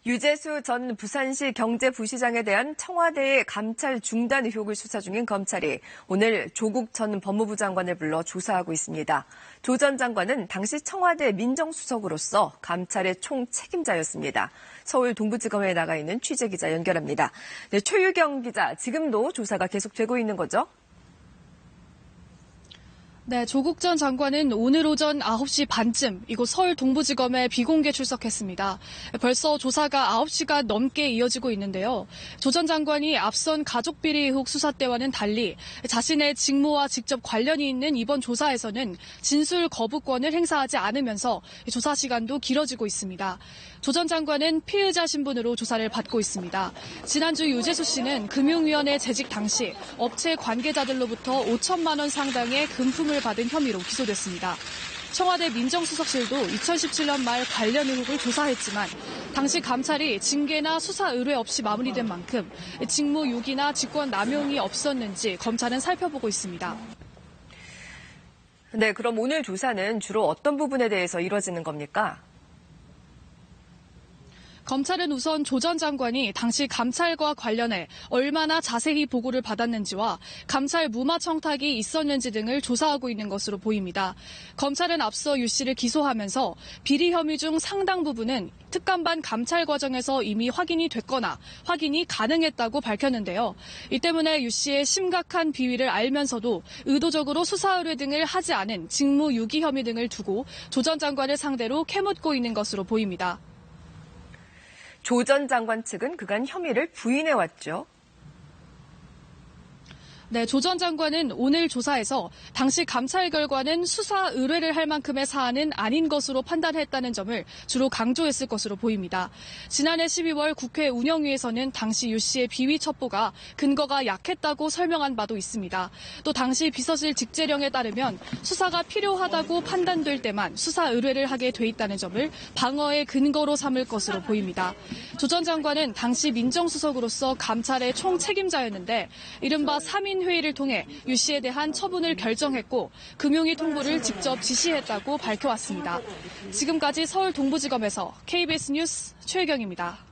유재수 전 부산시 경제부시장에 대한 청와대의 감찰 중단 의혹을 수사 중인 검찰이 오늘 조국 전 법무부 장관을 불러 조사하고 있습니다. 조 전 장관은 당시 청와대 민정수석으로서 감찰의 총책임자였습니다. 서울 동부지검에 나가 있는 취재기자 연결합니다. 네, 최유경 기자, 지금도 조사가 계속되고 있는 거죠? 네, 조국 전 장관은 오늘 오전 9시 반쯤 이곳 서울 동부지검에 비공개 출석했습니다. 벌써 조사가 9시간 넘게 이어지고 있는데요. 조 전 장관이 앞선 가족비리 의혹 수사 때와는 달리 자신의 직무와 직접 관련이 있는 이번 조사에서는 진술 거부권을 행사하지 않으면서 조사 시간도 길어지고 있습니다. 조 전 장관은 피의자 신분으로 조사를 받고 있습니다. 지난주 유재수 씨는 금융위원회 재직 당시 업체 관계자들로부터 5천만 원 상당의 금품을 받은 혐의로 기소됐습니다. 청와대 민정수석실도 2017년 말 관련 의혹을 조사했지만 당시 감찰이 징계나 수사 의뢰 없이 마무리된 만큼 직무 유기나 직권 남용이 없었는지 검찰은 살펴보고 있습니다. 네, 그럼 오늘 조사는 주로 어떤 부분에 대해서 이루어지는 겁니까? 검찰은 우선 조 전 장관이 당시 감찰과 관련해 얼마나 자세히 보고를 받았는지와 감찰 무마 청탁이 있었는지 등을 조사하고 있는 것으로 보입니다. 검찰은 앞서 유 씨를 기소하면서 비리 혐의 중 상당 부분은 특감반 감찰 과정에서 이미 확인이 됐거나 확인이 가능했다고 밝혔는데요. 이 때문에 유 씨의 심각한 비위를 알면서도 의도적으로 수사 의뢰 등을 하지 않은 직무 유기 혐의 등을 두고 조 전 장관을 상대로 캐묻고 있는 것으로 보입니다. 조 전 장관 측은 그간 혐의를 부인해왔죠. 네, 조 전 장관은 오늘 조사에서 당시 감찰 결과는 수사 의뢰를 할 만큼의 사안은 아닌 것으로 판단했다는 점을 주로 강조했을 것으로 보입니다. 지난해 12월 국회 운영위에서는 당시 유 씨의 비위 첩보가 근거가 약했다고 설명한 바도 있습니다. 또 당시 비서실 직제령에 따르면 수사가 필요하다고 판단될 때만 수사 의뢰를 하게 돼 있다는 점을 방어의 근거로 삼을 것으로 보입니다. 조 전 장관은 당시 민정수석으로서 감찰의 총책임자였는데 이른바 3인 회의를 통해 유 씨에 대한 처분을 결정했고 금융위 통보를 직접 지시했다고 밝혀왔습니다. 지금까지 서울 동부지검에서 KBS 뉴스 최혜경입니다.